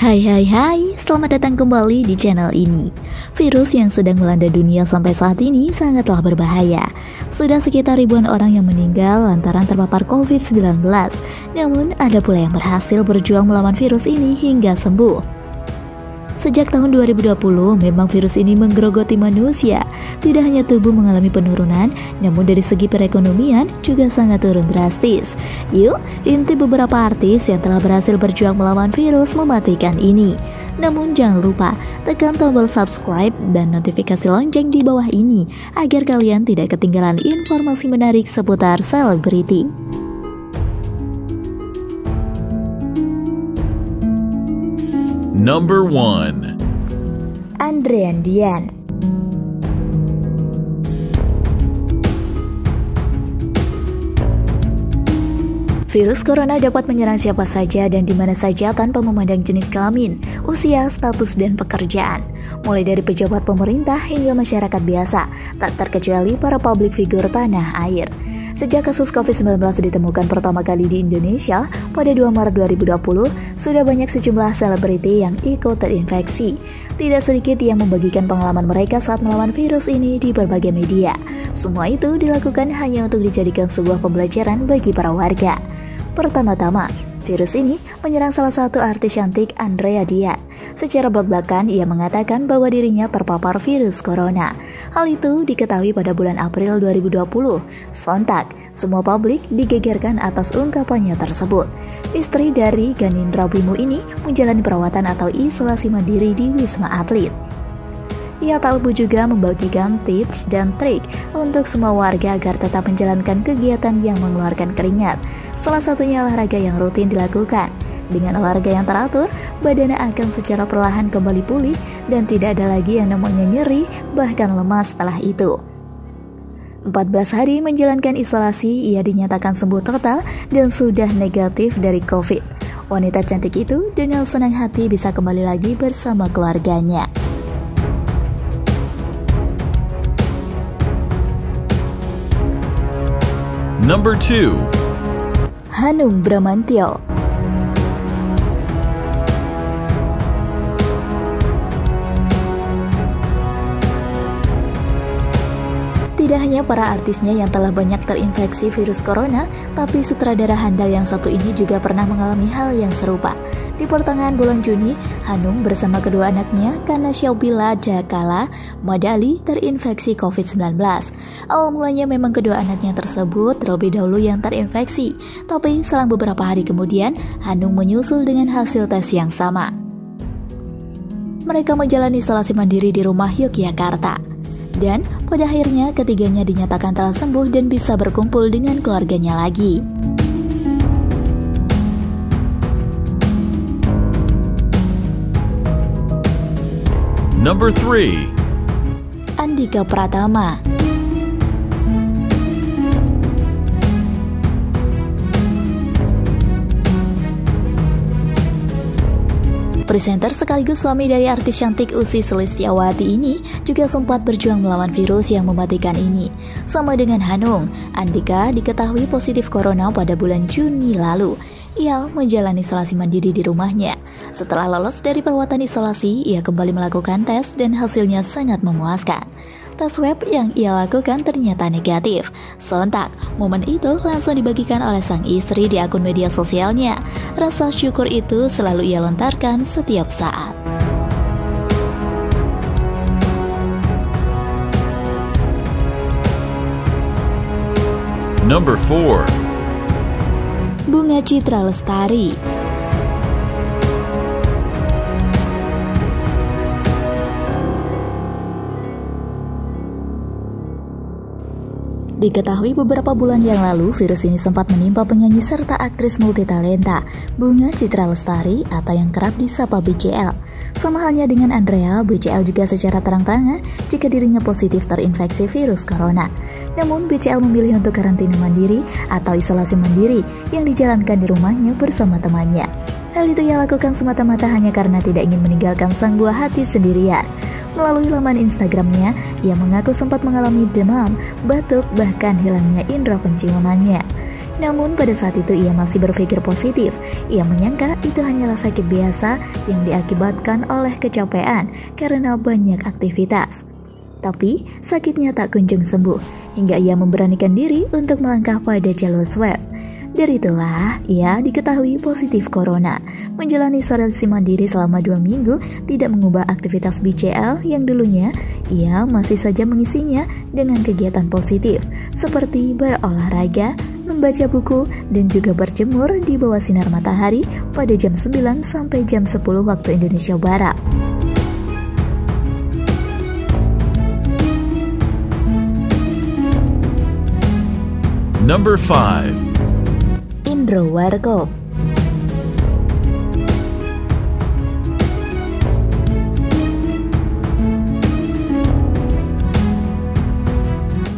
Hai, selamat datang kembali di channel ini. Virus yang sedang melanda dunia sampai saat ini sangatlah berbahaya. Sudah sekitar ribuan orang yang meninggal lantaran terpapar COVID-19. Namun ada pula yang berhasil berjuang melawan virus ini hingga sembuh. Sejak tahun 2020, memang virus ini menggerogoti manusia. Tidak hanya tubuh mengalami penurunan, namun dari segi perekonomian juga sangat turun drastis. Yuk, inti beberapa artis yang telah berhasil berjuang melawan virus mematikan ini. Namun jangan lupa, tekan tombol subscribe dan notifikasi lonceng di bawah ini, agar kalian tidak ketinggalan informasi menarik seputar selebriti. Number 1. Andrean Dian. Virus corona dapat menyerang siapa saja dan di mana saja tanpa memandang jenis kelamin, usia, status, dan pekerjaan. Mulai dari pejabat pemerintah hingga masyarakat biasa, tak terkecuali para publik figur tanah air. Sejak kasus COVID-19 ditemukan pertama kali di Indonesia pada 2 Maret 2020, sudah banyak sejumlah selebriti yang ikut terinfeksi. Tidak sedikit yang membagikan pengalaman mereka saat melawan virus ini di berbagai media. Semua itu dilakukan hanya untuk dijadikan sebuah pembelajaran bagi para warga. Pertama-tama, virus ini menyerang salah satu artis cantik, Andrea Dian. Secara belak-belakan, ia mengatakan bahwa dirinya terpapar virus corona. Hal itu diketahui pada bulan April 2020. Sontak, semua publik digegerkan atas ungkapannya tersebut. Istri dari Ganindra Bimo ini menjalani perawatan atau isolasi mandiri di Wisma Atlet. Ia tak lupa juga membagikan tips dan trik untuk semua warga agar tetap menjalankan kegiatan yang mengeluarkan keringat. Salah satunya olahraga yang rutin dilakukan. Dengan olahraga yang teratur, badannya akan secara perlahan kembali pulih dan tidak ada lagi yang namanya nyeri, bahkan lemas setelah itu. 14 hari menjalankan isolasi, ia dinyatakan sembuh total dan sudah negatif dari COVID. Wanita cantik itu dengan senang hati bisa kembali lagi bersama keluarganya. Number 2. Hanung Bramantyo. Tidak hanya para artisnya yang telah banyak terinfeksi virus corona, tapi sutradara handal yang satu ini juga pernah mengalami hal yang serupa. Di pertengahan bulan Juni, Hanung bersama kedua anaknya, Kanasyaubila Dakala Madali, terinfeksi COVID-19. Awal mulanya memang kedua anaknya tersebut terlebih dahulu yang terinfeksi, tapi selang beberapa hari kemudian, Hanung menyusul dengan hasil tes yang sama. Mereka menjalani isolasi mandiri di rumah Yogyakarta. Dan pada akhirnya ketiganya dinyatakan telah sembuh dan bisa berkumpul dengan keluarganya lagi. Number 3. Andika Pratama. Presenter sekaligus suami dari artis cantik Ussy Sulistyawati ini juga sempat berjuang melawan virus yang mematikan ini. Sama dengan Hanung, Andika diketahui positif corona pada bulan Juni lalu. Ia menjalani isolasi mandiri di rumahnya. Setelah lolos dari perawatan isolasi, ia kembali melakukan tes dan hasilnya sangat memuaskan. Tes swab yang ia lakukan ternyata negatif. Sontak, momen itu langsung dibagikan oleh sang istri di akun media sosialnya. Rasa syukur itu selalu ia lontarkan setiap saat. Number 4. Bunga Citra Lestari. Diketahui beberapa bulan yang lalu, virus ini sempat menimpa penyanyi serta aktris multitalenta, Bunga Citra Lestari atau yang kerap disapa BCL. Sama halnya dengan Andrea, BCL juga secara terang-terangan jika dirinya positif terinfeksi virus corona. Namun BCL memilih untuk karantina mandiri atau isolasi mandiri yang dijalankan di rumahnya bersama temannya. Hal itu ia lakukan semata-mata hanya karena tidak ingin meninggalkan sang buah hati sendirian. Melalui laman Instagramnya, ia mengaku sempat mengalami demam, batuk, bahkan hilangnya indera penciumannya. Namun pada saat itu ia masih berpikir positif. Ia menyangka itu hanyalah sakit biasa yang diakibatkan oleh kecapean karena banyak aktivitas. Tapi sakitnya tak kunjung sembuh hingga ia memberanikan diri untuk melangkah pada jalur swab. Dari itulah ia diketahui positif corona. Menjalani isolasi mandiri selama 2 minggu tidak mengubah aktivitas BCL yang dulunya ia masih saja mengisinya dengan kegiatan positif seperti berolahraga, membaca buku, dan juga berjemur di bawah sinar matahari pada jam 9 sampai jam 10 waktu Indonesia Barat. Number 5. Indro Warkop.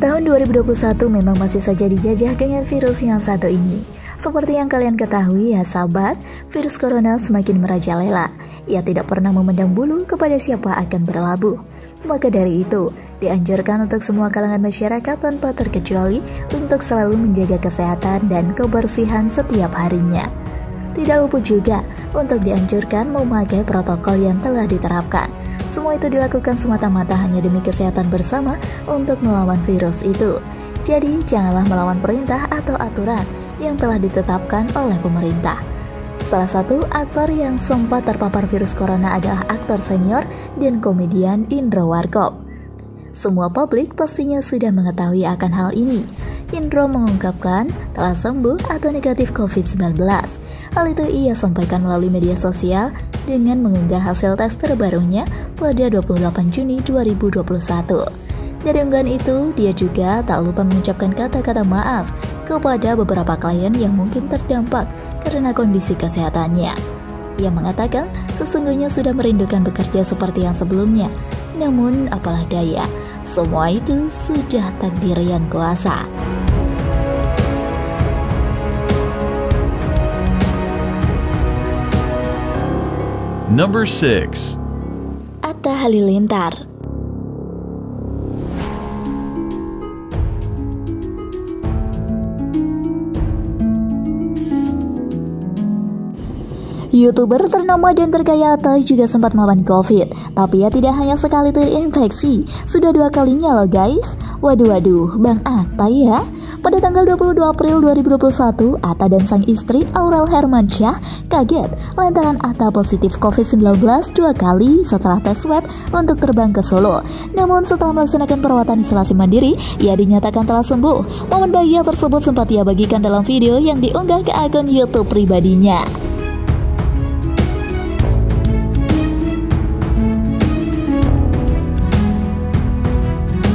Tahun 2021 memang masih saja dijajah dengan virus yang satu ini. Seperti yang kalian ketahui ya sahabat, virus corona semakin merajalela. Ia tidak pernah memandang bulu kepada siapa akan berlabuh. Maka dari itu, dianjurkan untuk semua kalangan masyarakat tanpa terkecuali untuk selalu menjaga kesehatan dan kebersihan setiap harinya. Tidak luput juga untuk dianjurkan memakai protokol yang telah diterapkan. Semua itu dilakukan semata-mata hanya demi kesehatan bersama untuk melawan virus itu. Jadi, janganlah melawan perintah atau aturan yang telah ditetapkan oleh pemerintah. Salah satu aktor yang sempat terpapar virus corona adalah aktor senior dan komedian Indro Warkop. Semua publik pastinya sudah mengetahui akan hal ini. Indro mengungkapkan telah sembuh atau negatif COVID-19. Hal itu ia sampaikan melalui media sosial dengan mengunggah hasil tes terbarunya pada 28 Juni 2021. Dari unggahan itu, dia juga tak lupa mengucapkan kata-kata maaf kepada beberapa klien yang mungkin terdampak karena kondisi kesehatannya. Ia mengatakan sesungguhnya sudah merindukan bekerja seperti yang sebelumnya. Namun apalah daya, semua itu sudah takdir yang kuasa. Number 6. Atta Halilintar. YouTuber ternama dan terkaya Atta juga sempat melawan COVID, tapi ia tidak hanya sekali terinfeksi, sudah 2 kalinya loh guys. Waduh, Bang Atta ya. Pada tanggal 22 April 2021, Atta dan sang istri Aurel Hermansyah kaget lantaran Atta positif COVID-19 2 kali setelah tes swab untuk terbang ke Solo. Namun setelah melaksanakan perawatan isolasi mandiri, ia dinyatakan telah sembuh. Momen bahagia tersebut sempat ia bagikan dalam video yang diunggah ke akun YouTube pribadinya.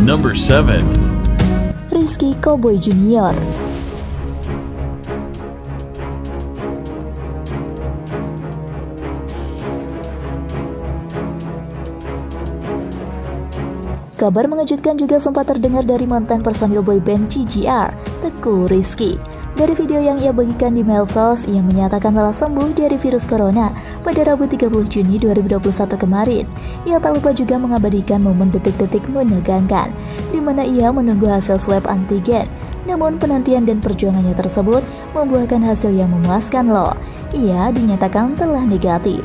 Number 7. Rizky Cowboy Junior. Kabar mengejutkan juga sempat terdengar dari mantan personil boyband CGR, Teuku Rizky. Dari video yang ia bagikan di medsos, ia menyatakan telah sembuh dari virus corona pada Rabu 30 Juni 2021 kemarin. Ia tak lupa juga mengabadikan momen detik-detik menegangkan, di mana ia menunggu hasil swab antigen. Namun penantian dan perjuangannya tersebut membuahkan hasil yang memuaskan loh. Ia dinyatakan telah negatif.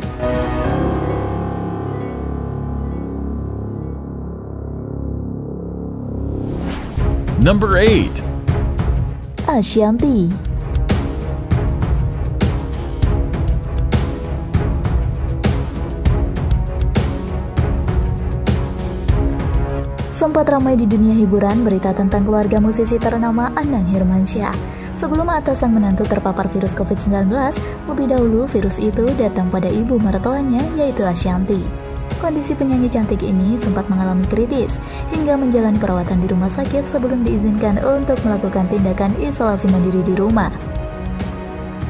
Number 8. Ashanty. Sempat ramai di dunia hiburan berita tentang keluarga musisi ternama Anang Hermansyah. Sebelum Atta sang menantu terpapar virus COVID-19, lebih dahulu virus itu datang pada ibu mertuanya yaitu Ashanty. Kondisi penyanyi cantik ini sempat mengalami kritis hingga menjalani perawatan di rumah sakit sebelum diizinkan untuk melakukan tindakan isolasi mandiri di rumah.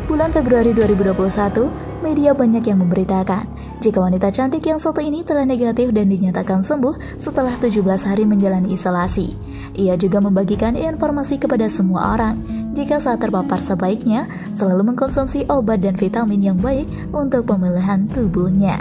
Bulan Februari 2021, media banyak yang memberitakan jika wanita cantik yang satu ini telah negatif dan dinyatakan sembuh setelah 17 hari menjalani isolasi. Ia juga membagikan informasi kepada semua orang jika saat terpapar sebaiknya selalu mengkonsumsi obat dan vitamin yang baik untuk pemulihan tubuhnya.